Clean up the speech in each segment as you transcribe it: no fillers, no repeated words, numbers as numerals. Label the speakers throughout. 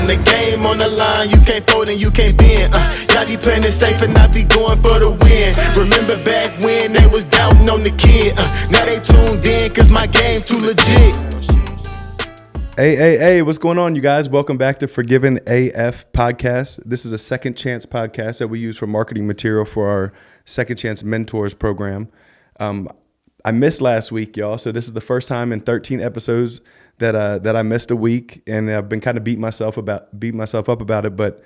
Speaker 1: the game on the line, you can't fold and you can't bend. Y'all be playing it safe and I be going for the win. Remember back when they was doubting on the kid. Now they tuned in cause my game too legit.
Speaker 2: Hey, what's going on, you guys? Welcome back to Forgiven AF podcast. This is a second chance podcast that we use for marketing material for our Second Chance Mentors program. I missed last week, y'all, so this is the first time in 13 episodes that I missed a week, and I've been kind of beating myself up about it. But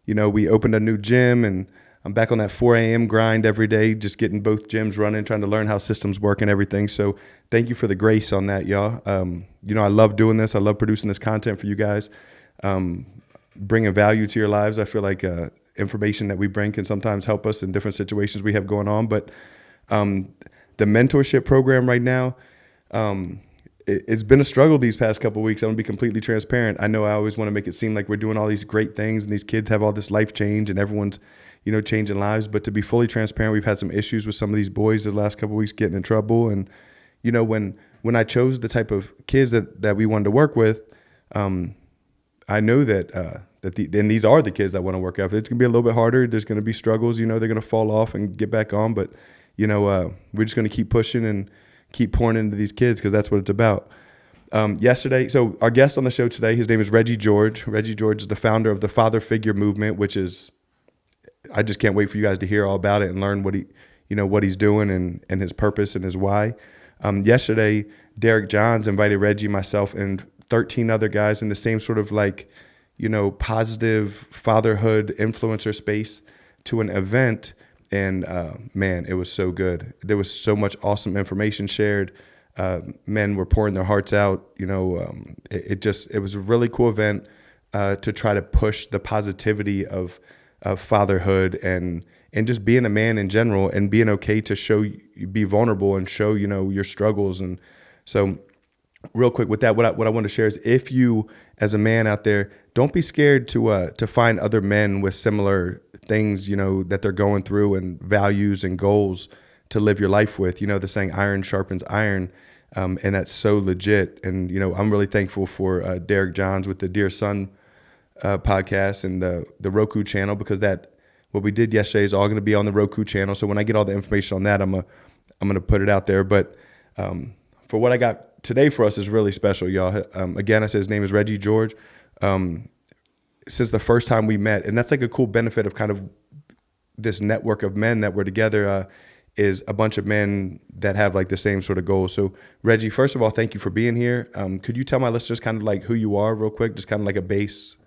Speaker 2: you know, we opened a new gym, and I'm back on that 4 a.m. grind every day, just getting both gyms running, trying to learn how systems work and everything. So thank you for the grace on that, y'all. You know, I love doing this. I love producing this content for you guys, bringing value to your lives. I feel like information that we bring can sometimes help us in different situations we have going on. But the mentorship program right now, it's been a struggle these past couple of weeks. I'm gonna be completely transparent. I know I always want to make it seem like we're doing all these great things and these kids have all this life change and everyone's, you know, changing lives. But to be fully transparent, we've had some issues with some of these boys the last couple of weeks getting in trouble. And, you know, when I chose the type of kids that we wanted to work with, I know that these are the kids that want to work out. It's gonna be a little bit harder. There's gonna be struggles. You know, they're gonna fall off and get back on. But you know, we're just gonna keep pushing and keep pouring into these kids because that's what it's about. Yesterday, so our guest on the show today, his name is Reggie George. Reggie George is the founder of the Father Figure movement, which is, I just can't wait for you guys to hear all about it and learn what he's doing and his purpose and his why. Yesterday, Derek Johns invited Reggie, myself, and 13 other guys in the same sort of like, you know, positive fatherhood influencer space to an event. And man, it was so good. There was so much awesome information shared. Men were pouring their hearts out. You know, it was a really cool event to try to push the positivity of fatherhood and just being a man in general and being okay to be vulnerable and show, you know, your struggles. And so real quick with that, what I want to share is if you as a man out there, don't be scared to find other men with similar things, you know, that they're going through and values and goals to live your life with. You know, the saying iron sharpens iron. And that's so legit. And, you know, I'm really thankful for Derek Johns with the Dear Son podcast and the Roku channel, because what we did yesterday is all going to be on the Roku channel. So when I get all the information on that, I'm going to put it out there. But for what I got today for us is really special, y'all. Again, I said his name is Reggie George. Since the first time we met, and that's like a cool benefit of kind of this network of men that we're together, is a bunch of men that have like the same sort of goals. So Reggie, first of all, thank you for being here. Could you tell my listeners kind of like who you are real quick, just kind of like a base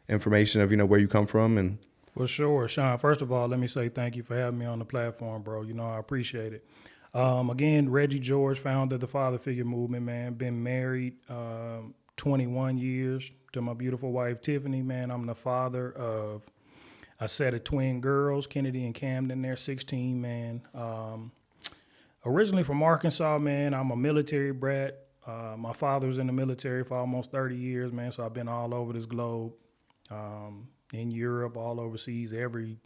Speaker 2: information of, you know, where you come from? And
Speaker 3: For sure, Shawn. First of all, let me say thank you for having me on the platform, bro. You know, I appreciate it. Again, Reggie George, founder of the Father Figure movement, man. Been married 21 years to my beautiful wife, Tiffany, man. I'm the father of a set of twin girls, Kennedy and Camden. They're 16, man. Originally from Arkansas, man. I'm a military brat. My father was in the military for almost 30 years, man. So I've been all over this globe, in Europe, all overseas, every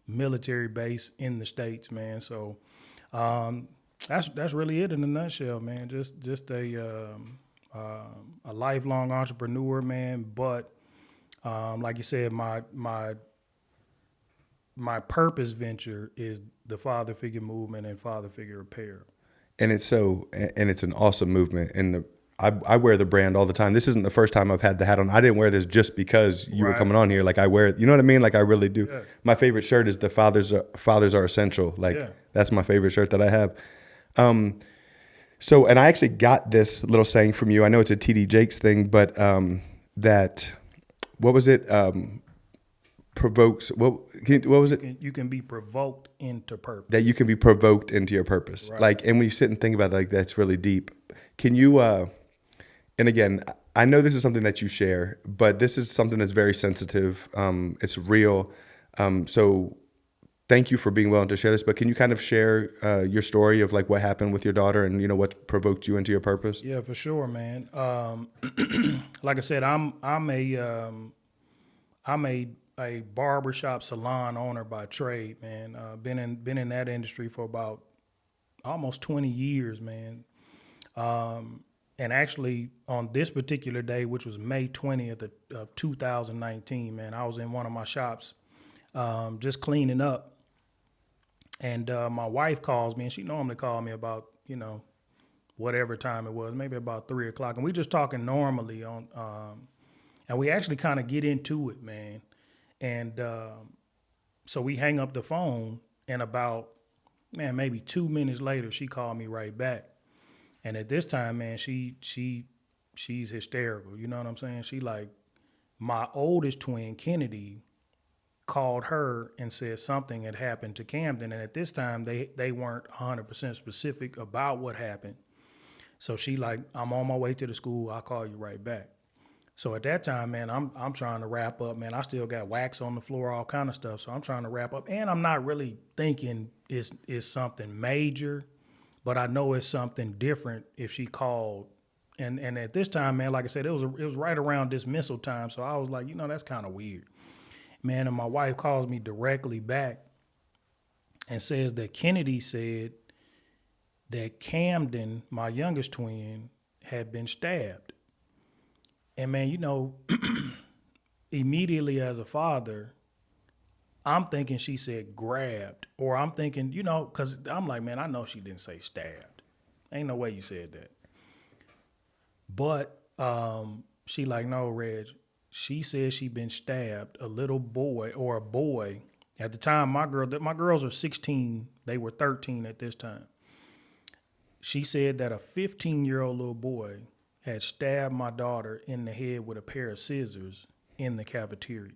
Speaker 3: military base in the States, man. So that's really it in a nutshell, man. Just a lifelong entrepreneur, man. But like you said, my purpose venture is the Father Figure movement and Father Figure Repair.
Speaker 2: And it's an awesome movement. And I wear the brand all the time. This isn't the first time I've had the hat on. I didn't wear this just because you were coming on here. Like I wear it, you know what I mean? Like I really do. Yeah. My favorite shirt is the fathers are essential. Like That's my favorite shirt that I have. So, and I actually got this little saying from you. I know it's a TD Jakes thing, but what was it? Provokes. What was it?
Speaker 3: You can be provoked into purpose.
Speaker 2: That you can be provoked into your purpose. Right. Like, and when you sit and think about it, like that's really deep. Can you? And again, I know this is something that you share, but this is something that's very sensitive. It's real. So thank you for being willing to share this, but can you kind of share your story of like what happened with your daughter and, you know, what provoked you into your purpose?
Speaker 3: Yeah, for sure, man. Like I said, I'm a barbershop salon owner by trade, man. Been in that industry for about almost 20 years, man. And actually, on this particular day, which was May 20th of 2019, man, I was in one of my shops just cleaning up. And my wife calls me, and she normally calls me about, whatever time it was, maybe about 3 o'clock. And we just talking normally and we actually kind of get into it, man. And so we hang up the phone, and about, maybe 2 minutes later, she called me right back. And at this time, man, she's hysterical. You know what I'm saying? She like, my oldest twin, Kennedy, called her and said something had happened to Camden. And at this time, they weren't 100% specific about what happened. So she like, I'm on my way to the school. I'll call you right back. So at that time, man, I'm trying to wrap up, man. I still got wax on the floor, all kind of stuff. So I'm trying to wrap up, and I'm not really thinking it's something major, but I know it's something different if she called. And at this time, man, like I said, it was right around dismissal time. So I was like, that's kind of weird, man. And my wife calls me directly back and says that Kennedy said that Camden, my youngest twin, had been stabbed. And man, immediately as a father, I'm thinking she said grabbed, or I'm thinking, because I'm like, man, I know she didn't say stabbed. Ain't no way you said that. But she like, no, Reg, she said she been stabbed, a little boy or a boy. At the time, my girls are 16. They were 13 at this time. She said that a 15-year-old little boy had stabbed my daughter in the head with a pair of scissors in the cafeteria.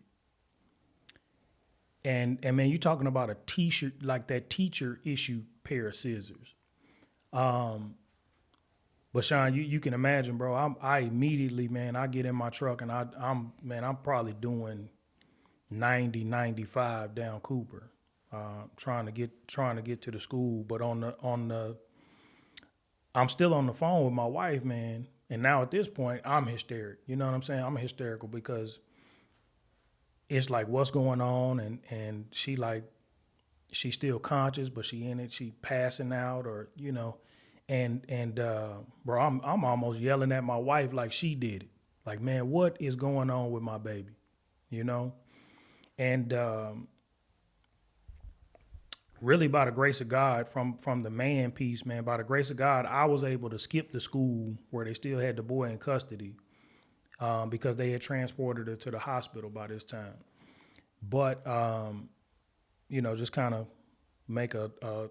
Speaker 3: And man, you're talking about a t-shirt, like that teacher issued pair of scissors. But Shawn, you can imagine, bro, I immediately, man, I get in my truck and I'm probably doing 90, 95 down Cooper, trying to get to the school. But I'm still on the phone with my wife, man. And now at this point, I'm hysterical. You know what I'm saying? I'm hysterical because it's like, what's going on? And she like, she's still conscious, but she in it, she passing out, or, and bro, I'm almost yelling at my wife like she did it. Like, man, what is going on with my baby? And really, by the grace of God, from the man piece, man, by the grace of God, I was able to skip the school where they still had the boy in custody because they had transported her to the hospital by this time. But, just kind of make a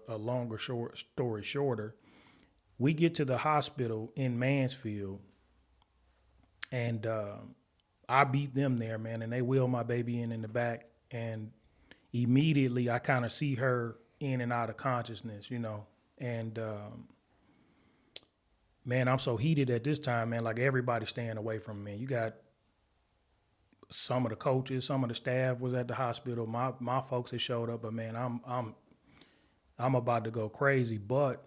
Speaker 3: longer story shorter, we get to the hospital in Mansfield, and I beat them there, man, and they wheel my baby in the back, and immediately I kind of see her in and out of consciousness, and man, I'm so heated at this time, man, like everybody's staying away from me. You got some of the coaches, some of the staff was at the hospital. My folks had showed up, but man, I'm about to go crazy. But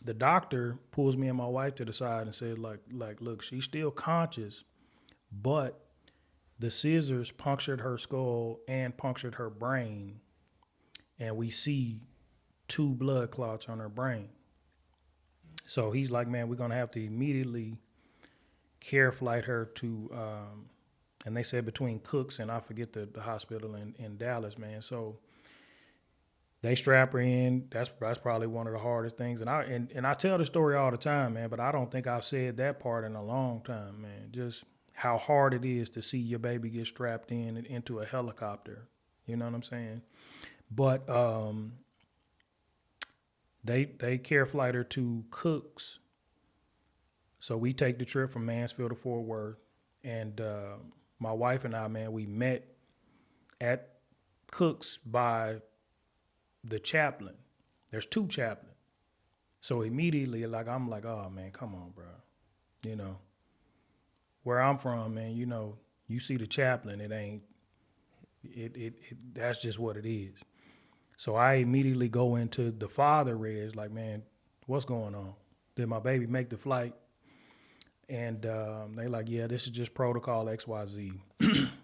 Speaker 3: the doctor pulls me and my wife to the side and said, like, look, she's still conscious, but the scissors punctured her skull and punctured her brain, and we see 2 blood clots on her brain. So he's like, man, we're going to have to immediately care flight her to, and they said between Cooks and I forget the hospital in Dallas, man. So they strap her in. That's probably one of the hardest things. And I tell the story all the time, man, but I don't think I've said that part in a long time, man. Just how hard it is to see your baby get strapped in and into a helicopter. You know what I'm saying? But they care flight her to Cooks. So we take the trip from Mansfield to Fort Worth. And my wife and I, man, we met at Cooks by the chaplain. There's 2 chaplains. So immediately, I'm like, oh, man, come on, bro. Where I'm from, man, you see the chaplain, that's just what it is. So I immediately go into the father, Reg, like, man, what's going on? Did my baby make the flight? And they like, yeah, this is just protocol XYZ.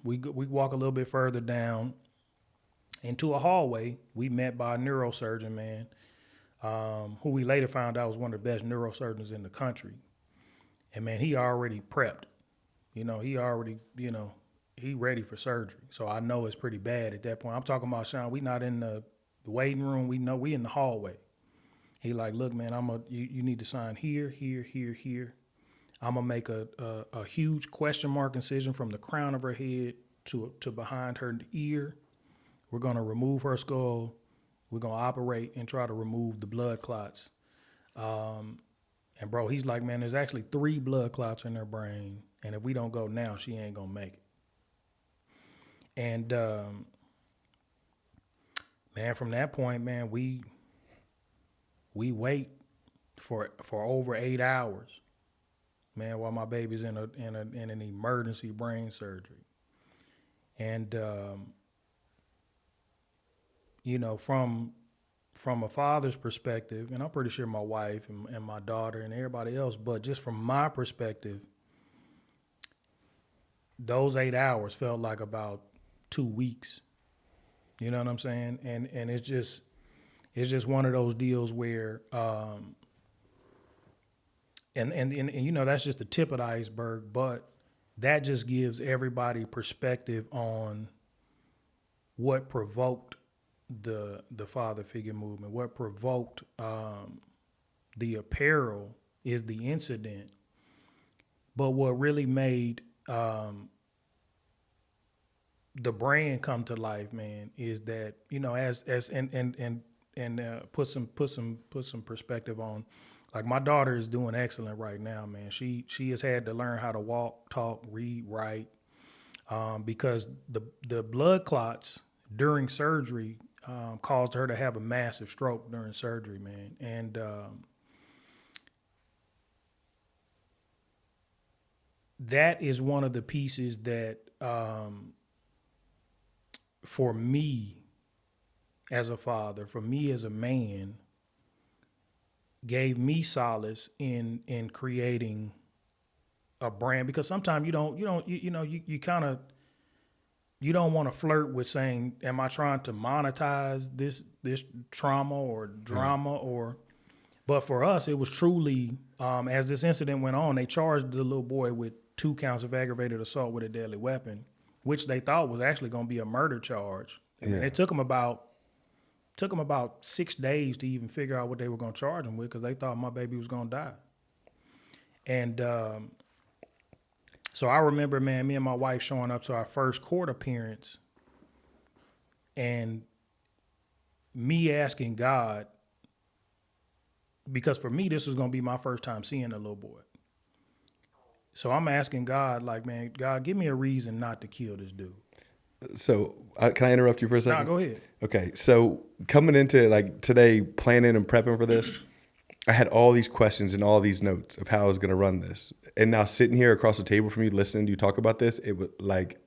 Speaker 3: We walk a little bit further down into a hallway. We met by a neurosurgeon, man, who we later found out was one of the best neurosurgeons in the country. And man, he already prepped. He already, he ready for surgery. So I know it's pretty bad at that point. I'm talking about Shawn. We not in the waiting room. We know we in the hallway. He like, look, man, you need to sign here, here, here, here. I'm gonna make a huge question mark incision from the crown of her head to behind her ear. We're gonna remove her skull. We're gonna operate and try to remove the blood clots. And bro, he's like, man, there's actually 3 blood clots in her brain, and if we don't go now, she ain't gonna make it. And man, from that point, man, we wait for over 8 hours, man, while my baby's in an emergency brain surgery. And from a father's perspective, and I'm pretty sure my wife and my daughter and everybody else, but just from my perspective, those 8 hours felt like about 2 weeks. You know what I'm saying? And it's just one of those deals where and that's just the tip of the iceberg, but that just gives everybody perspective on what provoked the father figure movement. What provoked the apparel is the incident, but what really made the brand come to life, man, is that put some perspective on. Like, my daughter is doing excellent right now, man. She has had to learn how to walk, talk, read, write, because the blood clots during surgery caused her to have a massive stroke during surgery, man. And that is one of the pieces that, for me as a father, for me as a man, gave me solace in creating a brand. Because sometimes you don't want to flirt with saying, am I trying to monetize this trauma or drama? But for us, it was truly, as this incident went on, they charged the little boy with 2 counts of aggravated assault with a deadly weapon, which they thought was actually going to be a murder charge. And it took them about 6 days to even figure out what they were going to charge him with, because they thought my baby was going to die. And so I remember, man, me and my wife showing up to our first court appearance, and me asking God, because for me, this was going to be my first time seeing a little boy. So I'm asking God, like, man, God, give me a reason not to kill this dude.
Speaker 2: So can I interrupt you for a second?
Speaker 3: Nah, go ahead.
Speaker 2: Okay. So coming into like today, planning and prepping for this, I had all these questions and all these notes of how I was going to run this. And now sitting here across the table from you, listening to you talk about this, it was like,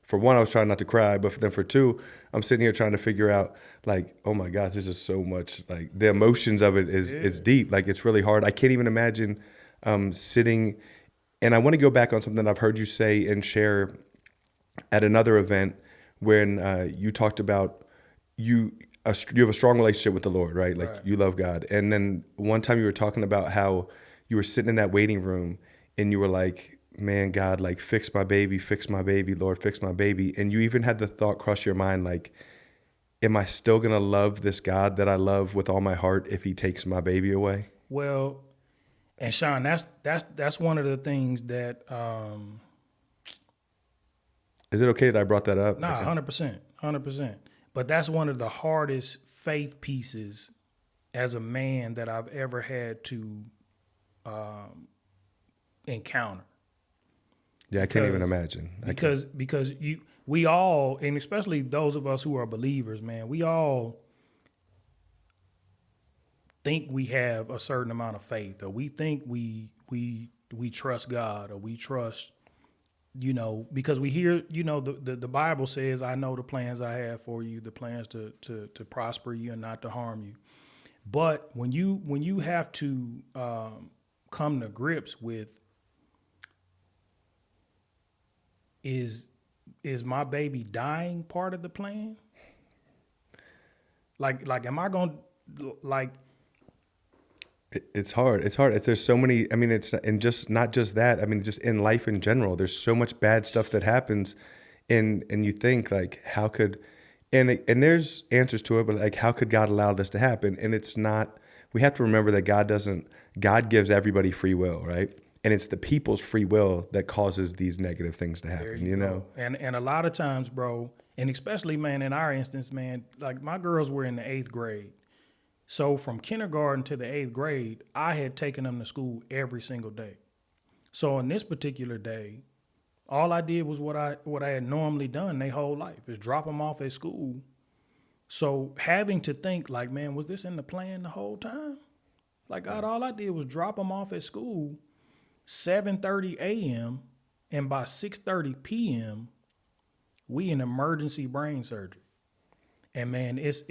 Speaker 2: for one, I was trying not to cry, but then for two, I'm sitting here trying to figure out, like, oh my gosh, this is so much, like, the emotions of it is deep. Like, it's really hard. I can't even imagine sitting. And I want to go back on something I've heard you say and share at another event when you talked about you have a strong relationship with the Lord, right? Like, you love God. And then one time you were talking about how you were sitting in that waiting room and you were like, man, God, like, fix my baby, Lord, fix my baby. And you even had the thought cross your mind, like, am I still going to love this God that I love with all my heart if he takes my baby away?
Speaker 3: Well, and Shawn, that's one of the things that.
Speaker 2: Is it okay that I brought that up?
Speaker 3: Nah, 100%. But that's one of the hardest faith pieces as a man that I've ever had to encounter.
Speaker 2: Yeah, I can't even imagine.
Speaker 3: Because we all, and especially those of us who are believers, man, we all think we have a certain amount of faith, or we think we trust God, or we trust, because we hear, the Bible says, I know the plans I have for you, the plans to prosper you and not to harm you. But when you have to come to grips with, is my baby dying part of the plan? Like, am I going to, like,
Speaker 2: It's hard. It's hard. There's so many. I mean, it's and just not just that. I mean, just in life in general, there's so much bad stuff that happens, and you think like, how could, and there's answers to it, but like, how could God allow this to happen? And it's not. We have to remember that God doesn't. God gives everybody free will, right? And it's the people's free will that causes these negative things to happen. You know.
Speaker 3: And a lot of times, bro, and especially, man, in our instance, man, like my girls were in the 8th grade. So from kindergarten to the 8th grade, I had taken them to school every single day. So on this particular day, all I did was what I had normally done their whole life, is drop them off at school. So having to think like, man, was this in the plan the whole time? Like, God, all I did was drop them off at school 7:30 a.m. and by 6:30 p.m. we in emergency brain surgery. And man, it's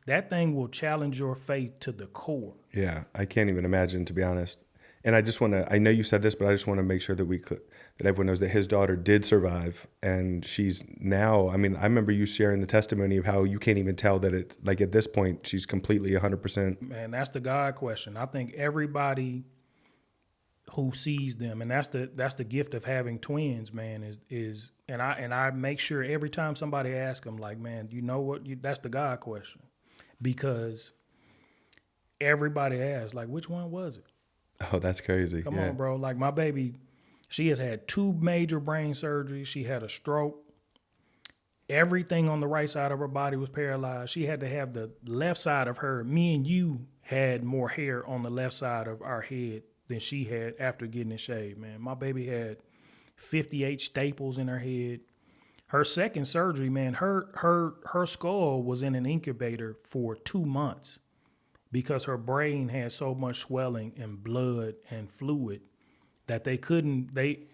Speaker 3: that thing will challenge your faith to the core.
Speaker 2: Yeah, I can't even imagine, to be honest. And I just want to, I know you said this, but I just want to make sure that that everyone knows that his daughter did survive, and she's now, I mean, I remember you sharing the testimony of how you can't even tell that it's like at this point, she's completely 100%.
Speaker 3: Man, that's the God question. I think everybody who sees them, and that's the gift of having twins, man, is and I make sure every time somebody asks them, like, man, you know what, that's the God question. Because everybody asks, like, which one was it?
Speaker 2: Oh, that's crazy.
Speaker 3: Come on, bro. Like, my baby, she has had 2 major brain surgeries. She had a stroke. Everything on the right side of her body was paralyzed. She had to have the left side of her. Me and you had more hair on the left side of our head than she had after getting it shaved, man. My baby had 58 staples in her head. Her second surgery, man, her skull was in an incubator for 2 months because her brain had so much swelling and blood and fluid that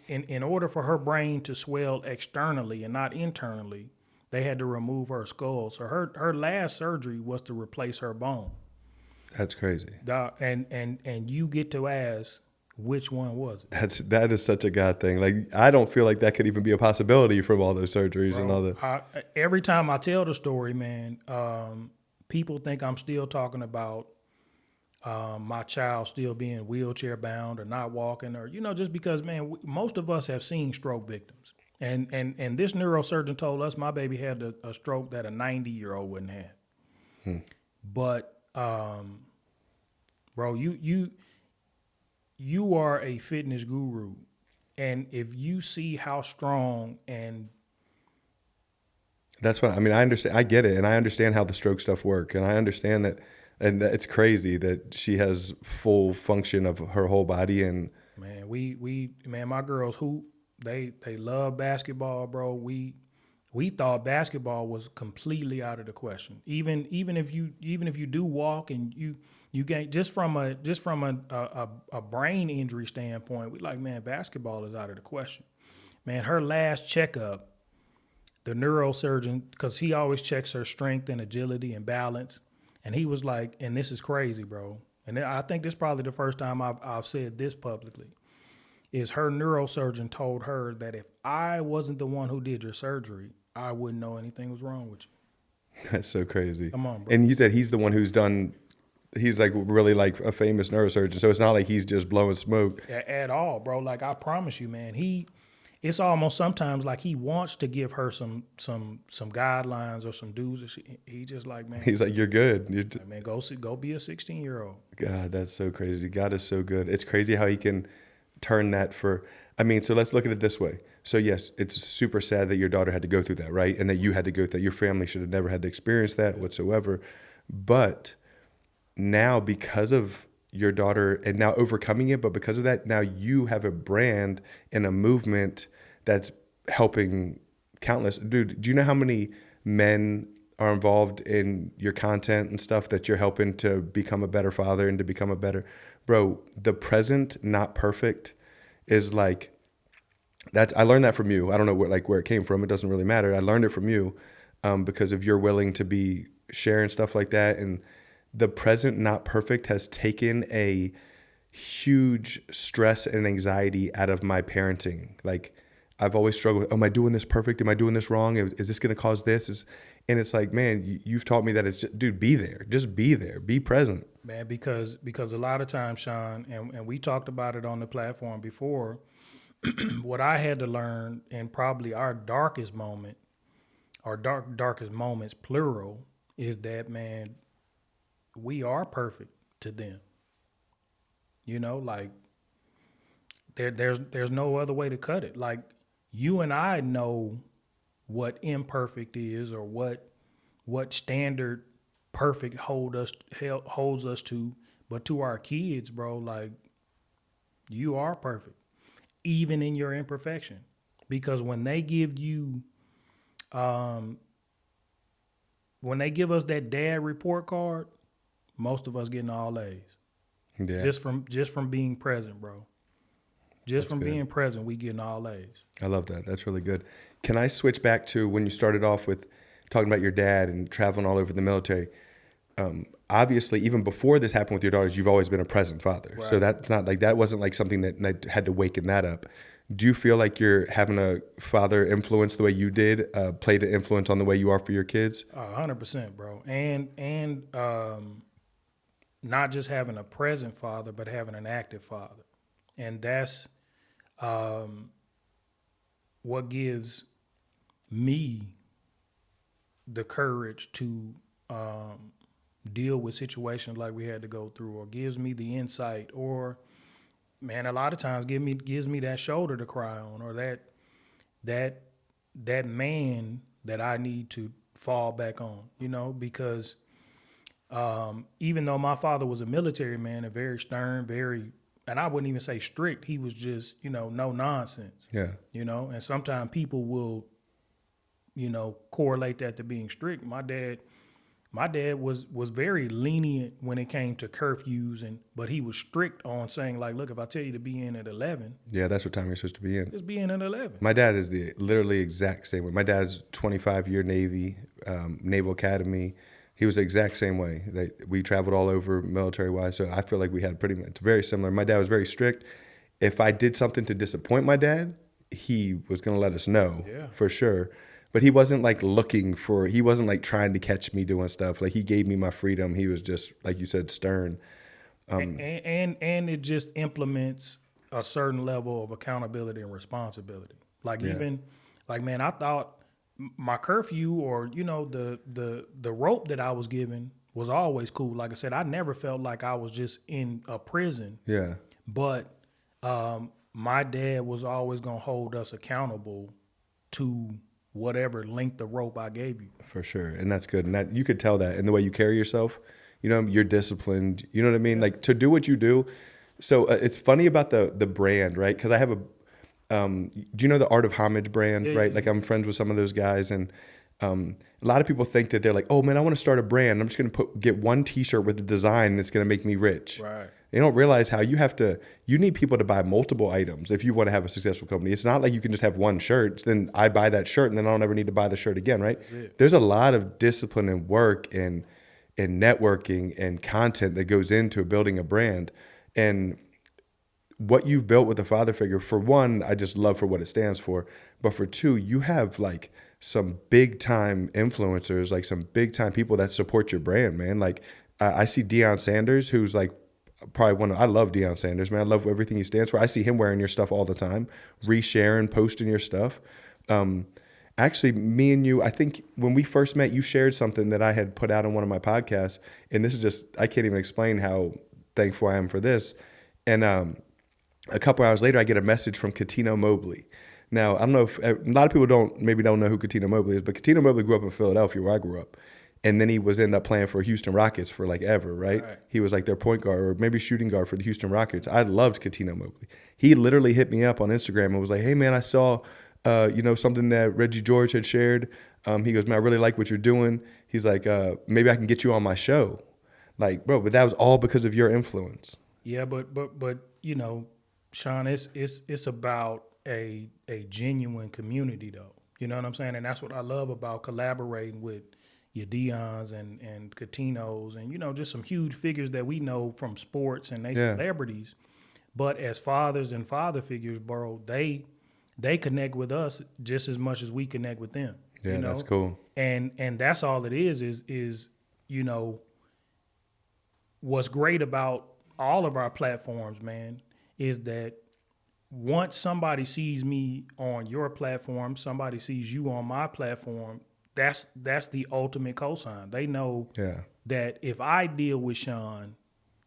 Speaker 3: in order for her brain to swell externally and not internally, they had to remove her skull. So her last surgery was to replace her bone.
Speaker 2: That's crazy.
Speaker 3: And you get to ask, which one was it?
Speaker 2: That is such a God thing. Like, I don't feel like that could even be a possibility from all those surgeries. Bro, and all the.
Speaker 3: Every time I tell the story, man, people think I'm still talking about my child still being wheelchair bound or not walking, or just because, man, most of us have seen stroke victims, and this neurosurgeon told us my baby had a stroke that a 90-year-old wouldn't have. But bro, you are a fitness guru, and if you see how strong and
Speaker 2: that's what I mean. I understand. I get it, and I understand how the stroke stuff work, and I understand that, and it's crazy that she has full function of her whole body. And
Speaker 3: man, my girls they love basketball, bro. We thought basketball was completely out of the question. Even if you do walk and you get just from a brain injury standpoint, we like, man, basketball is out of the question. Man, her last checkup, the neurosurgeon, because he always checks her strength and agility and balance, and he was like, and this is crazy, bro. And I think this is probably the first time I've said this publicly, is her neurosurgeon told her that if I wasn't the one who did your surgery, I wouldn't know anything was wrong with you.
Speaker 2: That's so crazy.
Speaker 3: Come on, bro.
Speaker 2: And you said he's the one he's like really like a famous neurosurgeon. So it's not like he's just blowing smoke.
Speaker 3: At all, bro. Like, I promise you, man, it's almost sometimes like he wants to give her some guidelines or some do's. He just like, man.
Speaker 2: He's like, you're good.
Speaker 3: Man, go be a 16-year-old.
Speaker 2: God, that's so crazy. God is so good. It's crazy how he can turn that so let's look at it this way. So yes, it's super sad that your daughter had to go through that, right? And that you had to go through that. Your family should have never had to experience that whatsoever. But now, because of your daughter and now overcoming it, but because of that, now you have a brand and a movement that's helping countless. Dude, do you know how many men are involved in your content and stuff that you're helping to become a better father and to become a better, bro, the present, not perfect is like, I learned that from you. I don't know where it came from. It doesn't really matter. I learned it from you because of you're willing to be sharing stuff like that. And the present, not perfect has taken a huge stress and anxiety out of my parenting. Like, I've always struggled. Am I doing this perfect? Am I doing this wrong? Is this going to cause this? And it's like, man, you've taught me that it's just, dude, be there. Just be there. Be present.
Speaker 3: Man, because a lot of times, Shawn, and we talked about it on the platform before, what I had to learn in probably our darkest moment, our darkest moments, plural, is that, man, we are perfect to them. You know, like there's no other way to cut it. Like, you and I know what imperfect is, or what standard perfect holds us to, but to our kids, bro, like, you are perfect, even in your imperfection. Because when they give you, when they give us that dad report card, most of us getting all A's.
Speaker 2: Yeah.
Speaker 3: Just from being present, bro. Just from being present, we getting all A's.
Speaker 2: I love that. That's really good. Can I switch back to when you started off with talking about your dad and traveling all over the military? Obviously, even before this happened with your daughters, you've always been a present father.
Speaker 3: Right.
Speaker 2: So that's not like, that wasn't like something that had to waken that up. Do you feel like you're having a father influence the way you did, played an influence on the way you are for your kids?
Speaker 3: 100%, bro. And not just having a present father, but having an active father. And that's what gives me the courage to deal with situations like we had to go through, or gives me the insight, or, man, a lot of times gives me that shoulder to cry on, or that man that I need to fall back on, you know, because even though my father was a military man, and very stern, and I wouldn't even say strict, he was just, you know, no nonsense.
Speaker 2: Yeah.
Speaker 3: You know, and sometimes people will, you know, correlate that to being strict. My dad was very lenient when it came to curfews, but he was strict on saying, like, look, if I tell you to be in at 11,
Speaker 2: Yeah, that's what time you're supposed to be in.
Speaker 3: just be in at 11.
Speaker 2: My dad is the literally exact same way. My dad's 25-year Navy, Naval Academy. He was the exact same way. We traveled all over military-wise, so I feel like we had pretty much very similar. My dad was very strict. If I did something to disappoint my dad, he was going to let us know, for sure. But he wasn't like he wasn't like trying to catch me doing stuff. Like, he gave me my freedom. He was just, like you said, stern.
Speaker 3: And it just implements a certain level of accountability and responsibility. Like, even, like, man, I thought my curfew, or, you know, the rope that I was given was always cool. Like I said, I never felt like I was just in a prison.
Speaker 2: Yeah.
Speaker 3: But my dad was always going to hold us accountable to whatever length of rope I gave you.
Speaker 2: For sure. And that's good. And that you could tell that in the way you carry yourself. You know, you're disciplined. You know what I mean? Like, to do what you do. So it's funny about the brand, right? Because I have do you know the Art of Homage brand, right? Like, I'm friends with some of those guys, and a lot of people think that they're like, oh man, I want to start a brand. I'm just going to get one T-shirt with a design that's going to make me rich.
Speaker 3: Right.
Speaker 2: They don't realize how you need people to buy multiple items if you want to have a successful company. It's not like you can just have one shirt. Then I buy that shirt and then I don't ever need to buy the shirt again, right? There's a lot of discipline and work and networking and content that goes into building a brand. And what you've built with a father figure, for one, I just love for what it stands for. But for two, you have like some big time influencers, like some big time people that support your brand, man. Like, I see Deion Sanders, who's like probably I love Deion Sanders, man. I love everything he stands for. I see him wearing your stuff all the time, resharing, posting your stuff. Actually, me and you, I think when we first met, you shared something that I had put out on one of my podcasts. And this is just, I can't even explain how thankful I am for this. And a couple hours later, I get a message from Cuttino Mobley. Now, I don't know if a lot of people don't know who Cuttino Mobley is, but Cuttino Mobley grew up in Philadelphia, where I grew up. And then he ended up playing for Houston Rockets for like ever, right? He was like their point guard, or maybe shooting guard for the Houston Rockets. I loved Cuttino Mobley. He literally hit me up on Instagram and was like, hey man, I saw something that Reggie George had shared. He goes, man, I really like what you're doing. He's like, maybe I can get you on my show. Like, bro, but that was all because of your influence.
Speaker 3: Yeah, but you know, Shawn, it's about a genuine community, though. You know what I'm saying? And that's what I love about collaborating with your Deons and Cuttinos, and, you know, just some huge figures that we know from sports, and they celebrities. But as fathers and father figures, bro, they they connect with us just as much as we connect with them.
Speaker 2: Yeah,
Speaker 3: you know?
Speaker 2: that's cool.
Speaker 3: And that's all it is, you know, what's great about all of our platforms, man, is that once somebody sees me on your platform, somebody sees you on my platform, that's the ultimate cosign. They know that if I deal with Shawn,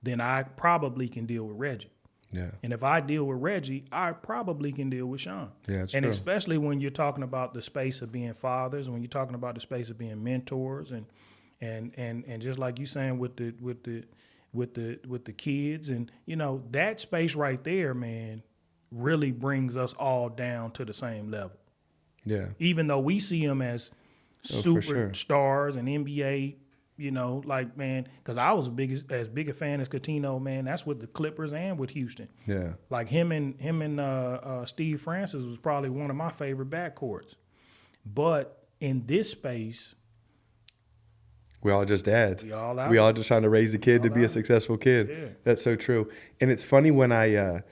Speaker 3: then I probably can deal with Reggie.
Speaker 2: Yeah.
Speaker 3: And if I deal with Reggie, I probably can deal with Shawn.
Speaker 2: Yeah, that's
Speaker 3: and
Speaker 2: true.
Speaker 3: Especially when you're talking about the space of being fathers, when you're talking about the space of being mentors, and just like you saying with the kids, and you know, that space right there, man, really brings us all down to the same level.
Speaker 2: Yeah.
Speaker 3: Even though we see them as superstars and NBA, you know, like, man, because I was as big a fan as Coutinho, man. That's with the Clippers and with Houston.
Speaker 2: Yeah.
Speaker 3: Like him and Steve Francis was probably one of my favorite backcourts. But in this space,
Speaker 2: we all just dads.
Speaker 3: We all
Speaker 2: just trying to raise a kid to be a successful kid.
Speaker 3: Yeah.
Speaker 2: That's so true. And it's funny when a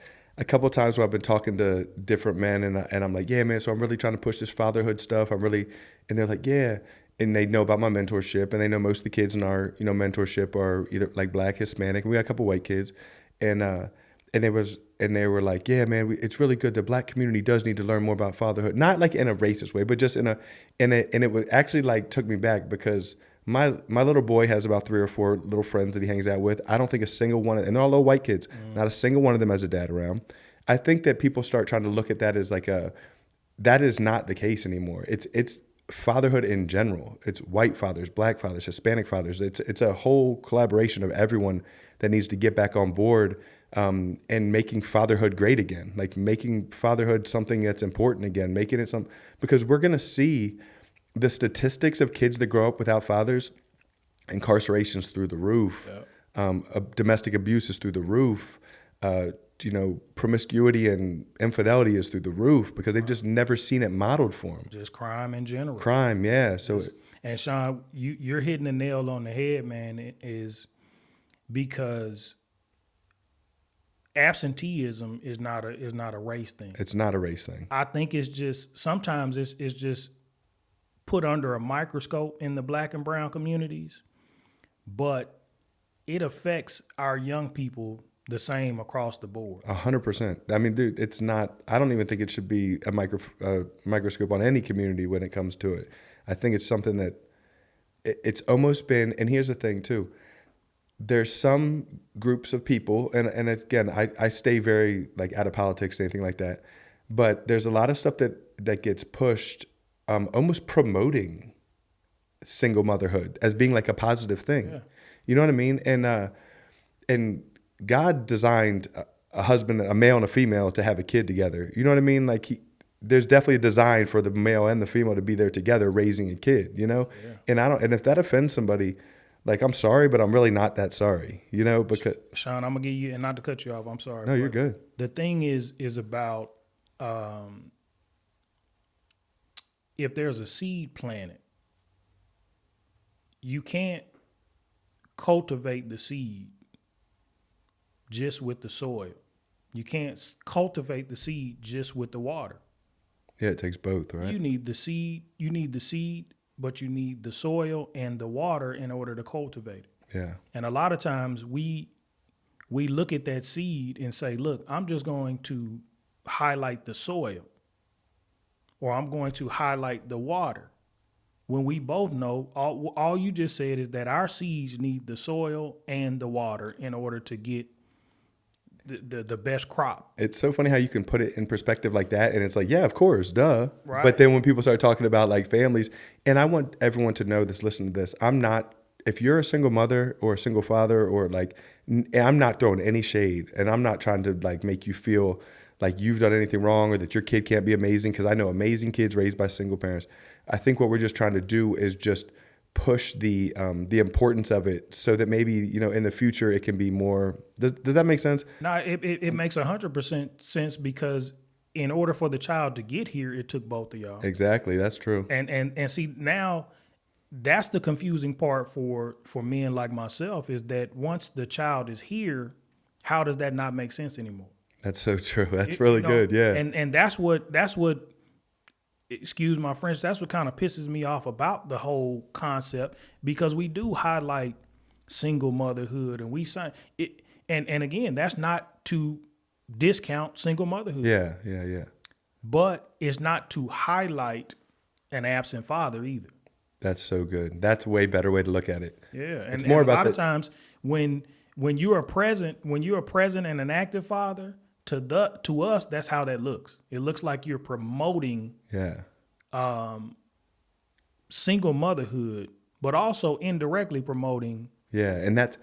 Speaker 2: couple of times when I've been talking to different men and I'm like, yeah, man, so I'm really trying to push this fatherhood stuff. And they're like, yeah. And they know about my mentorship, and they know most of the kids in our, you know, mentorship are either like Black, Hispanic, and we got a couple white kids. And they were like, yeah, man, it's really good. The Black community does need to learn more about fatherhood. Not like in a racist way, but just and it would actually like took me back because my little boy has about 3 or 4 little friends that he hangs out with. I don't think a single one, and they're all little white kids, not a single one of them has a dad around. I think that people start trying to look at that as like that is not the case anymore. It's fatherhood in general. It's white fathers, Black fathers, Hispanic fathers. It's a whole collaboration of everyone that needs to get back on board and making fatherhood great again, like making fatherhood something that's important again, making it because we're going to see the statistics of kids that grow up without fathers, incarcerations through the roof, domestic abuse is through the roof, you know, promiscuity and infidelity is through the roof because they've just never seen it modeled for them.
Speaker 3: Just crime in general.
Speaker 2: Crime, yeah. So,
Speaker 3: and Shawn, you're hitting the nail on the head, man. It is because absenteeism is not a race thing.
Speaker 2: It's not a race thing.
Speaker 3: I think it's just sometimes it's just put under a microscope in the Black and brown communities, but it affects our young people the same across the board.
Speaker 2: 100%. I mean, dude, it's not. I don't even think it should be a microscope on any community when it comes to it. I think it's something that it's almost been. And here's the thing too. There's some groups of people, and it's, again, I stay very like out of politics, anything like that. But there's a lot of stuff that gets pushed, almost promoting single motherhood as being like a positive thing.
Speaker 3: Yeah.
Speaker 2: You know what I mean? And God designed a husband, a male and a female, to have a kid together. You know what I mean? Like there's definitely a design for the male and the female to be there together raising a kid, you know? Yeah. And if that offends somebody, like, I'm sorry, but I'm really not that sorry, you know, because
Speaker 3: Shawn, I'm gonna give you, and not to cut you off, I'm sorry.
Speaker 2: No, you're good.
Speaker 3: The thing is about if there's a seed planted, you can't cultivate the seed just with the soil. You can't cultivate the seed just with the water.
Speaker 2: Yeah, it takes both, right?
Speaker 3: You need the seed, but you need the soil and the water in order to cultivate it.
Speaker 2: Yeah.
Speaker 3: And a lot of times we look at that seed and say, look, I'm just going to highlight the soil, or I'm going to highlight the water. When we both know, all you just said is that our seeds need the soil and the water in order to get the best crop.
Speaker 2: It's so funny how you can put it in perspective like that, and it's like, yeah, of course, duh.
Speaker 3: Right.
Speaker 2: But then when people start talking about like families, and I want everyone to know this, listen to this, I'm not, if you're a single mother or a single father, or like, I'm not throwing any shade, and I'm not trying to like make you feel like you've done anything wrong or that your kid can't be amazing, because I know amazing kids raised by single parents. I think what we're just trying to do is just push the importance of it, so that maybe, you know, in the future it can be more. Does that make sense?
Speaker 3: No, it makes 100% sense, because in order for the child to get here, it took both of y'all.
Speaker 2: Exactly, that's true.
Speaker 3: And see, now that's the confusing part for men like myself, is that once the child is here, how does that not make sense anymore?
Speaker 2: That's so true. That's really good. Yeah.
Speaker 3: And that's what, excuse my French, that's what kind of pisses me off about the whole concept, because we do highlight single motherhood and we sign it. And again, that's not to discount single motherhood.
Speaker 2: Yeah.
Speaker 3: But it's not to highlight an absent father either.
Speaker 2: That's so good. That's a way better way to look at it.
Speaker 3: Yeah.
Speaker 2: It's more
Speaker 3: and
Speaker 2: about
Speaker 3: a lot of times when you are present and an active father, to us, that's how that looks. It looks like you're promoting single motherhood, but also indirectly promoting.
Speaker 2: Yeah, and that's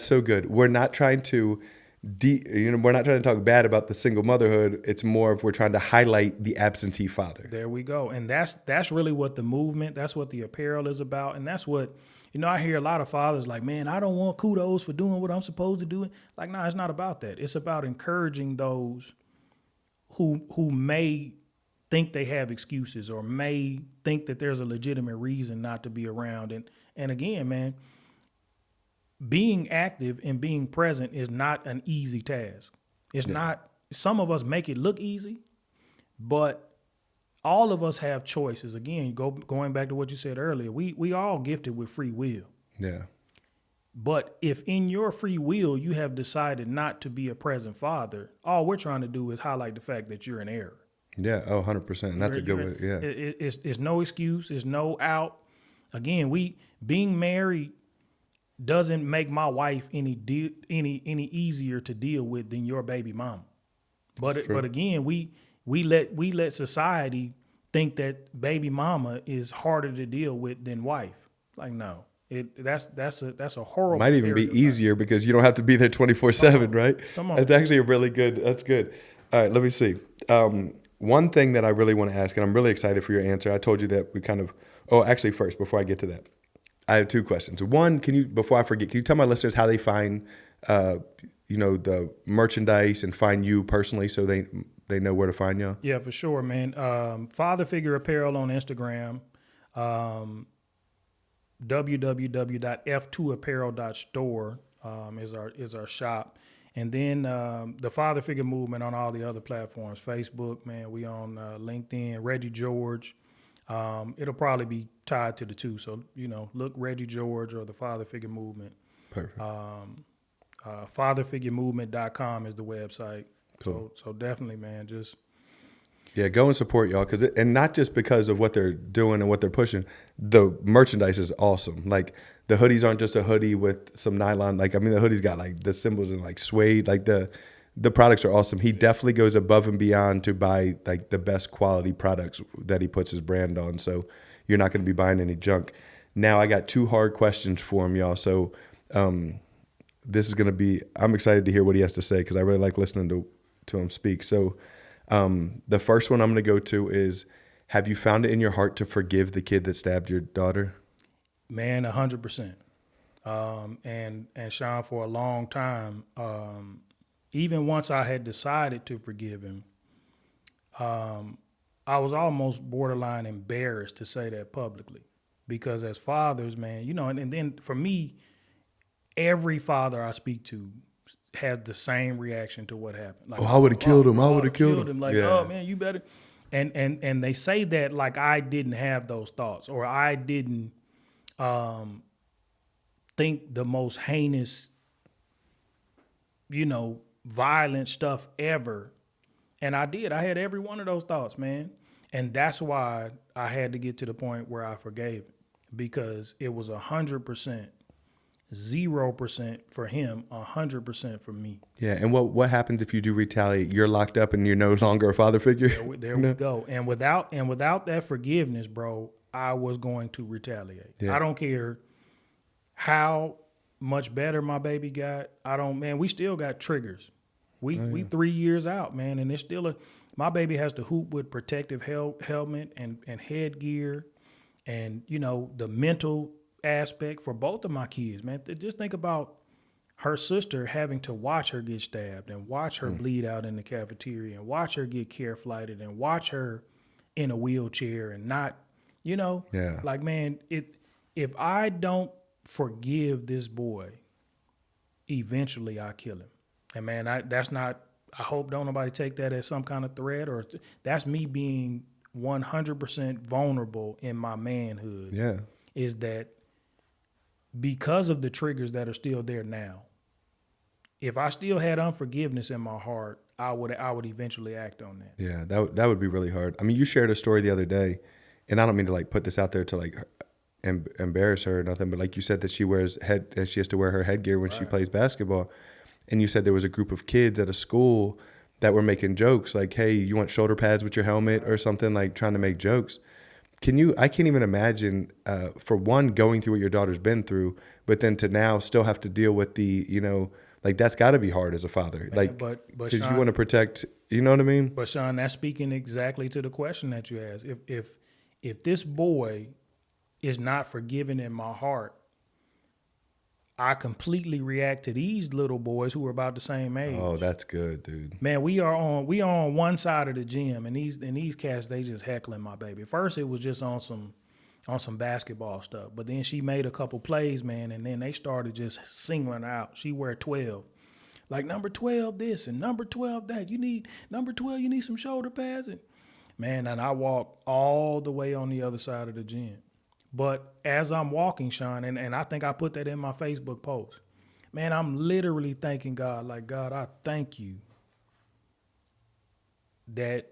Speaker 2: so good. We're not trying to we're not trying to talk bad about the single motherhood. It's more of we're trying to highlight the absentee father.
Speaker 3: There we go. And that's really what the movement, that's what the apparel is about. And that's what, I hear a lot of fathers like, man, I don't want kudos for doing what I'm supposed to do. Like, no, it's not about that. It's about encouraging those who may think they have excuses or may think that there's a legitimate reason not to be around. And again, man, being active and being present is not an easy task. It's not. Some of us make it look easy, but all of us have choices. Again, going back to what you said earlier, we all gifted with free will.
Speaker 2: Yeah.
Speaker 3: But if in your free will you have decided not to be a present father, all we're trying to do is highlight the fact that you're in error.
Speaker 2: Yeah. Oh, 100%. And that's a good way. Yeah.
Speaker 3: It's no excuse. It's no out. Again, being married doesn't make my wife any easier to deal with than your baby mama. But again, we let society think that baby mama is harder to deal with than wife. Like, no, that's a horrible.
Speaker 2: Might even be easier because you don't have to be there 24/7, right?
Speaker 3: Come on.
Speaker 2: It's actually a really good. That's good. All right, let me see. One thing that I really want to ask, and I'm really excited for your answer. I told you that we kind of. Oh, actually, first, before I get to that, I have two questions. One, before I forget, can you tell my listeners how they find, the merchandise and find you personally, so they know where to find you?
Speaker 3: Yeah, for sure, man. Father Figure Apparel on Instagram, www.f2apparel.store is our shop, and then the Father Figure Movement on all the other platforms. Facebook, man, we on LinkedIn. Reggie George. It'll probably be tied to the two. So, look Reggie George or the Father Figure Movement.
Speaker 2: Perfect.
Speaker 3: Fatherfiguremovement.com is the website.
Speaker 2: Cool.
Speaker 3: So definitely, man, just.
Speaker 2: Yeah, go and support y'all. And not just because of what they're doing and what they're pushing. The merchandise is awesome. Like, the hoodies aren't just a hoodie with some nylon. Like, the hoodie's got like the symbols and like suede. Like the products are awesome. He definitely goes above and beyond to buy like the best quality products that he puts his brand on. So you're not going to be buying any junk. Now I got two hard questions for him, y'all. So this is going to be, I'm excited to hear what he has to say because I really like listening to him speak. So the first one I'm going to go to is, have you found it in your heart to forgive the kid that stabbed your daughter?
Speaker 3: Man, 100%. And Shawn, for a long time, even once I had decided to forgive him, I was almost borderline embarrassed to say that publicly, because as fathers, man, and then for me, every father I speak to has the same reaction to what happened. Like,
Speaker 2: I would have killed him. I would have killed him.
Speaker 3: Like, oh man, you better. And they say that like I didn't have those thoughts, or I didn't think the most heinous, violent stuff ever. And I did. I had every one of those thoughts, man. And that's why I had to get to the point where I forgave him, because it was 100%, 0% for him, 100% for me.
Speaker 2: Yeah. And what happens if you do retaliate? You're locked up and you're no longer a father figure.
Speaker 3: There we go. And without that forgiveness, bro, I was going to retaliate. Yeah. I don't care how much better my baby got. We still got triggers. We 3 years out, man, and it's still my baby has to hoop with protective helmet and headgear, and the mental aspect for both of my kids, man. Just think about her sister having to watch her get stabbed and watch her bleed out in the cafeteria and watch her get care flighted and watch her in a wheelchair and not, like, man, if I don't forgive this boy, eventually I kill him. And man, I hope don't nobody take that as some kind of threat, or that's me being 100% vulnerable in my manhood.
Speaker 2: Yeah.
Speaker 3: Is that because of the triggers that are still there now? If I still had unforgiveness in my heart, I would eventually act on that.
Speaker 2: Yeah, that would be really hard. I mean, you shared a story the other day, and I don't mean to like put this out there to like embarrass her or nothing, but like you said that she has to wear her headgear when she plays basketball, and you said there was a group of kids at a school that were making jokes like, "Hey, you want shoulder pads with your helmet?" or something, like trying to make jokes. I can't even imagine, for one, going through what your daughter's been through, but then to now still have to deal with the, like that's got to be hard as a father.
Speaker 3: Man,
Speaker 2: like,
Speaker 3: but
Speaker 2: because you
Speaker 3: Shawn,
Speaker 2: want to protect, you know what I mean?
Speaker 3: But Shawn, that's speaking exactly to the question that you asked. If this boy is not forgiven in my heart, I completely react to these little boys who are about the same age.
Speaker 2: Oh, that's good, dude.
Speaker 3: Man, we are on one side of the gym, and these cats, they just heckling my baby. First, it was just on some basketball stuff, but then she made a couple plays, man, and then they started just singling her out. She wear 12, like number 12 this and number 12 that. You need number 12. You need some shoulder pads, and man, and I walk all the way on the other side of the gym. But as I'm walking, Shawn, and I think I put that in my Facebook post, man, I'm literally thanking God, like, God, I thank you that,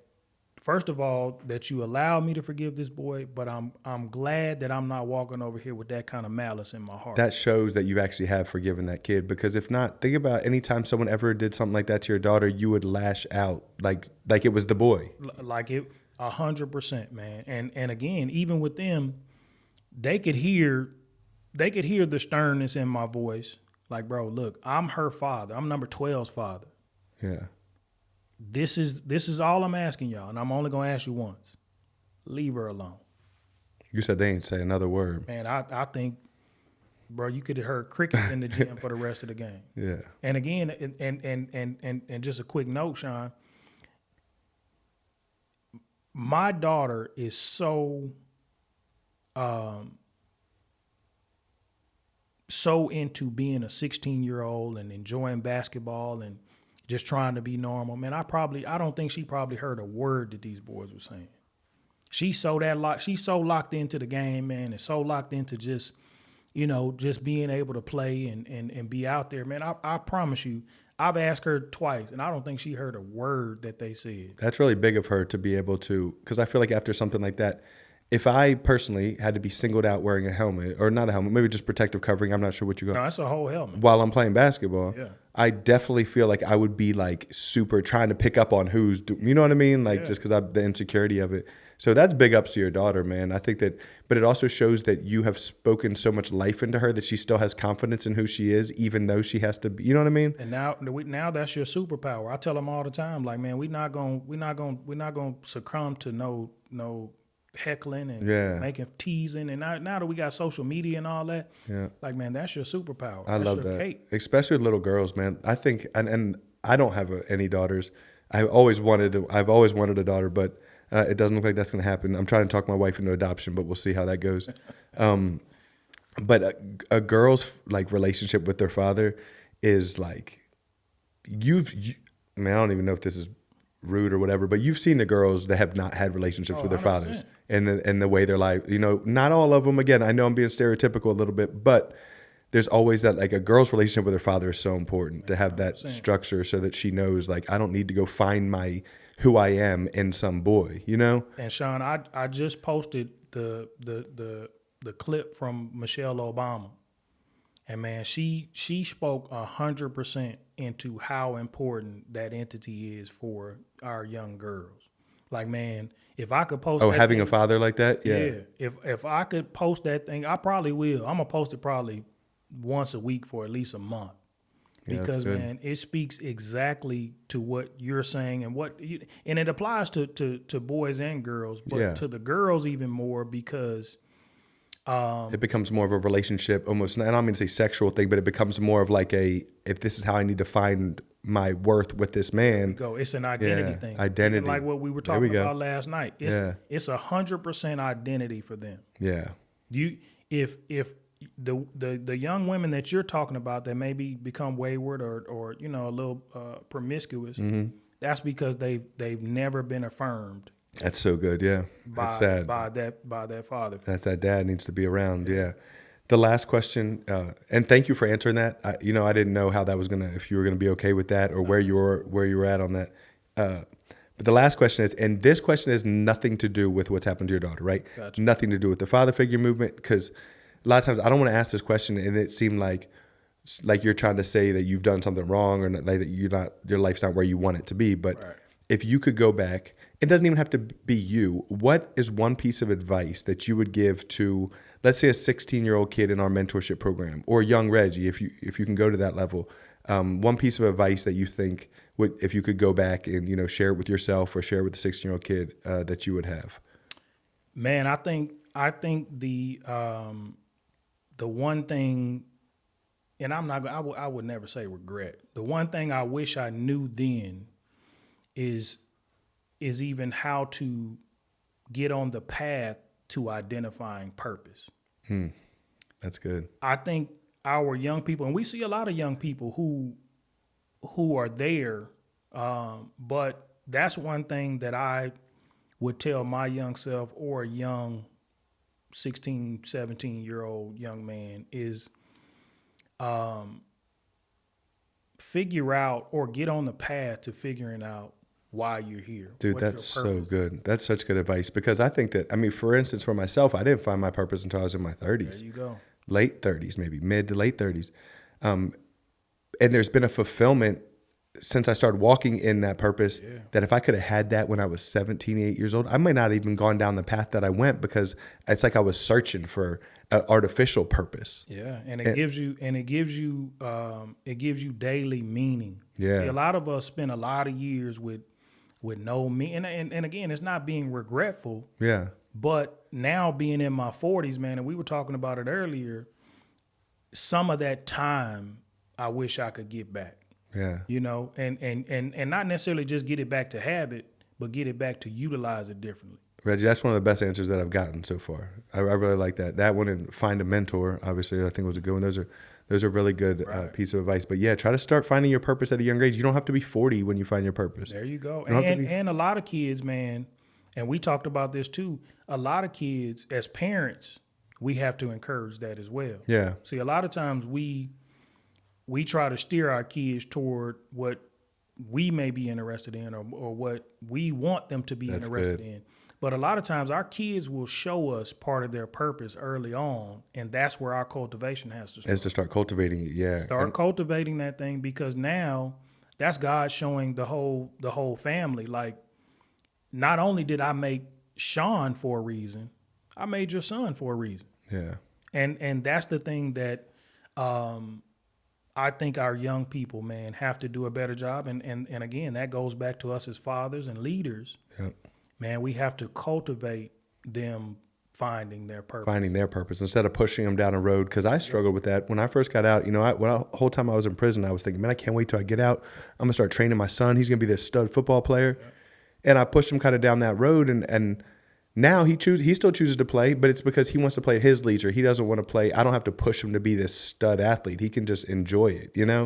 Speaker 3: first of all, that you allowed me to forgive this boy, but I'm glad that I'm not walking over here with that kind of malice in my heart.
Speaker 2: That shows that you actually have forgiven that kid, because if not, think about anytime someone ever did something like that to your daughter, you would lash out like it was the boy.
Speaker 3: Like it 100%, man. And again, even with them, they could hear the sternness in my voice. Like, bro, look, I'm her father. I'm number 12's father.
Speaker 2: Yeah.
Speaker 3: This is all I'm asking y'all, and I'm only gonna ask you once. Leave her alone.
Speaker 2: You said they ain't say another word.
Speaker 3: Man, I think, bro, you could have heard crickets in the gym for the rest of the game.
Speaker 2: Yeah.
Speaker 3: And again, and just a quick note, Shawn. My daughter is so into being a 16-year-old and enjoying basketball and just trying to be normal. Man, I don't think she probably heard a word that these boys were saying. She's so locked into the game, man, and so locked into just being able to play and be out there, man. I promise you, I've asked her twice, and I don't think she heard a word that they said.
Speaker 2: That's really big of her to be able to, because I feel like after something like that, if I personally had to be singled out wearing a helmet, or not a helmet, maybe just protective covering, I'm not sure what you go.
Speaker 3: No, that's a whole helmet.
Speaker 2: While I'm playing basketball,
Speaker 3: Yeah.
Speaker 2: I definitely feel like I would be like super trying to pick up on you know what I mean? Like just because the insecurity of it. So that's big ups to your daughter, man. I think that, but it also shows that you have spoken so much life into her that she still has confidence in who she is, even though she has to be, you know what I mean?
Speaker 3: And now that's your superpower. I tell them all the time, like, man, we're not gonna succumb to no heckling and making teasing, and now that we got social media and all that, like, man, that's your superpower.
Speaker 2: I
Speaker 3: that's
Speaker 2: love
Speaker 3: your
Speaker 2: that,
Speaker 3: cake.
Speaker 2: especially with little girls, man. I think, and I don't have any daughters. I've always wanted a daughter, but it doesn't look like that's going to happen. I'm trying to talk my wife into adoption, but we'll see how that goes. But a girl's like relationship with their father is like, I don't even know if this is rude or whatever, but you've seen the girls that have not had relationships with their
Speaker 3: 100%.
Speaker 2: fathers, and the way they're like, not all of them. Again, I know I'm being stereotypical a little bit, but there's always that, like, a girl's relationship with her father is so important to have that
Speaker 3: 100%.
Speaker 2: structure so that she knows, like, I don't need to go find who I am in some boy,
Speaker 3: And Shawn, I just posted the clip from Michelle Obama, and man, she spoke 100% into how important that entity is for our young girls. Like, man, if I could post
Speaker 2: having a father like that,
Speaker 3: if I could post that thing, I probably will. I'm gonna post it probably once a week for at least a month. Because, man, it speaks exactly to what you're saying, and it applies to boys and girls, but to the girls even more, because
Speaker 2: it becomes more of a relationship, almost. I don't mean to say sexual thing, but it becomes more of like if this is how I need to find my worth with this man.
Speaker 3: It's an identity thing.
Speaker 2: Identity,
Speaker 3: and like what we were talking about last night. It's 100% identity for them.
Speaker 2: Yeah.
Speaker 3: the young women that you're talking about that maybe become wayward or a little promiscuous, that's because they've never been affirmed.
Speaker 2: That's so good. Yeah. That's sad.
Speaker 3: By that father.
Speaker 2: That dad needs to be around. Yeah. The last question, and thank you for answering that. I didn't know how that was if you were gonna be okay with that or where you were at on that. But the last question is, and this question has nothing to do with what's happened to your daughter, right?
Speaker 3: Gotcha.
Speaker 2: Nothing to do with the father figure movement, because a lot of times I don't want to ask this question and it seemed like you're trying to say that you've done something wrong or like that your life's not where you want it to be. But
Speaker 3: Right.
Speaker 2: if you could go back, it doesn't even have to be you. What is one piece of advice that you would give to, let's say, a 16-year-old kid in our mentorship program, or young Reggie, if you can go to that level? One piece of advice that you think if you could go back and share it with yourself or share it with the 16-year-old kid that you would have.
Speaker 3: Man, I think the one thing, and I would never say regret. The one thing I wish I knew then is even how to get on the path to identifying purpose.
Speaker 2: That's good.
Speaker 3: I think our young people, and we see a lot of young people who are there, but that's one thing that I would tell my young self or a young 16, 17-year-old young man is figure out or get on the path to figuring out why you're here.
Speaker 2: Dude, that's so good. That's such good advice, because I think that, for instance, for myself, I didn't find my purpose until I was in my 30s.
Speaker 3: There you go.
Speaker 2: Late 30s, maybe mid to late 30s. And there's been a fulfillment since I started walking in that purpose that if I could have had that when I was 17, 8 years old, I might not have even gone down the path that I went, because it's like I was searching for an artificial purpose.
Speaker 3: Yeah, and it gives you daily meaning.
Speaker 2: Yeah.
Speaker 3: See, a lot of us spend a lot of years with no meaning, and again, it's not being regretful.
Speaker 2: Yeah.
Speaker 3: But now being in my 40s, man, and we were talking about it earlier, some of that time I wish I could get back.
Speaker 2: Yeah.
Speaker 3: And not necessarily just get it back to have it, but get it back to utilize it differently.
Speaker 2: Reggie, that's one of the best answers that I've gotten so far. I really like that. That one, and find a mentor, obviously, I think was a good one. Those are really good piece of advice. But yeah, try to start finding your purpose at a young age. You don't have to be 40 when you find your purpose.
Speaker 3: There you go. And a lot of kids, man, and we talked about this too, a lot of kids, as parents, we have to encourage that as well.
Speaker 2: Yeah.
Speaker 3: See, a lot of times we try to steer our kids toward what we may be interested in or what we want them to be interested in. But a lot of times our kids will show us part of their purpose early on, and that's where our cultivation has to start.
Speaker 2: Is to start cultivating it, yeah.
Speaker 3: Cultivating that thing, because now that's God showing the whole family, like, not only did I make Shawn for a reason, I made your son for a reason.
Speaker 2: Yeah.
Speaker 3: And that's the thing that I think our young people, man, have to do a better job. And again, that goes back to us as fathers and leaders.
Speaker 2: Yep.
Speaker 3: Man, we have to cultivate them finding their purpose.
Speaker 2: Finding their purpose instead of pushing them down a road. Because I struggled with that when I first got out. The whole time I was in prison, I was thinking, man, I can't wait till I get out. I'm gonna start training my son. He's gonna be this stud football player. Yeah. And I pushed him kind of down that road, and now he still chooses to play, but it's because he wants to play at his leisure. He doesn't want to play. I don't have to push him to be this stud athlete. He can just enjoy it, Yeah.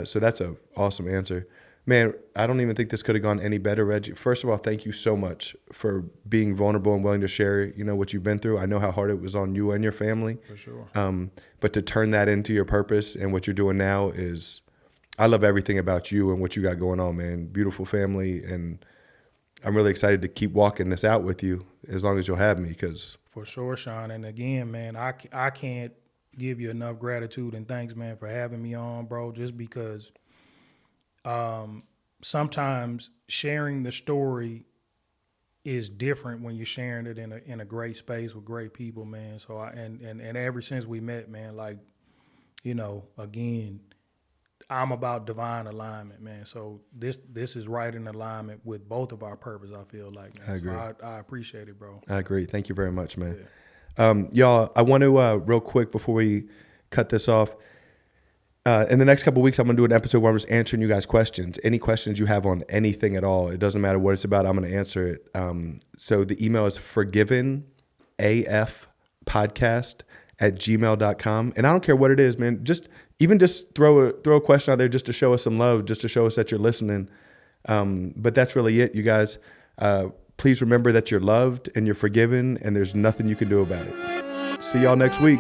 Speaker 2: So that's an awesome answer. Man, I don't even think this could have gone any better, Reggie. First of all, thank you so much for being vulnerable and willing to share, what you've been through. I know how hard it was on you and your family.
Speaker 3: For sure.
Speaker 2: But to turn that into your purpose and what you're doing now is, I love everything about you and what you got going on, man. Beautiful family, and I'm really excited to keep walking this out with you as long as you'll have me.
Speaker 3: For sure, Shawn. And again, man, I can't give you enough gratitude and thanks, man, for having me on, bro, just because sometimes sharing the story is different when you're sharing it in a great space with great people, man. So and ever since we met, man, like, again, I'm about divine alignment, man. So this is right in alignment with both of our purpose, I feel like, man.
Speaker 2: I agree.
Speaker 3: So I appreciate it, bro.
Speaker 2: I agree. Thank you very much, man. Yeah. Y'all, I want to, real quick before we cut this off, in the next couple of weeks, I'm going to do an episode where I'm just answering you guys questions. Any questions you have on anything at all, it doesn't matter what it's about, I'm going to answer it. So the email is forgivenafpodcast@gmail.com. @gmail.com. And I don't care what it is, man. Just throw a question out there just to show us some love, just to show us that you're listening. But that's really it, you guys. Please remember that you're loved and you're forgiven, and there's nothing you can do about it. See y'all next week.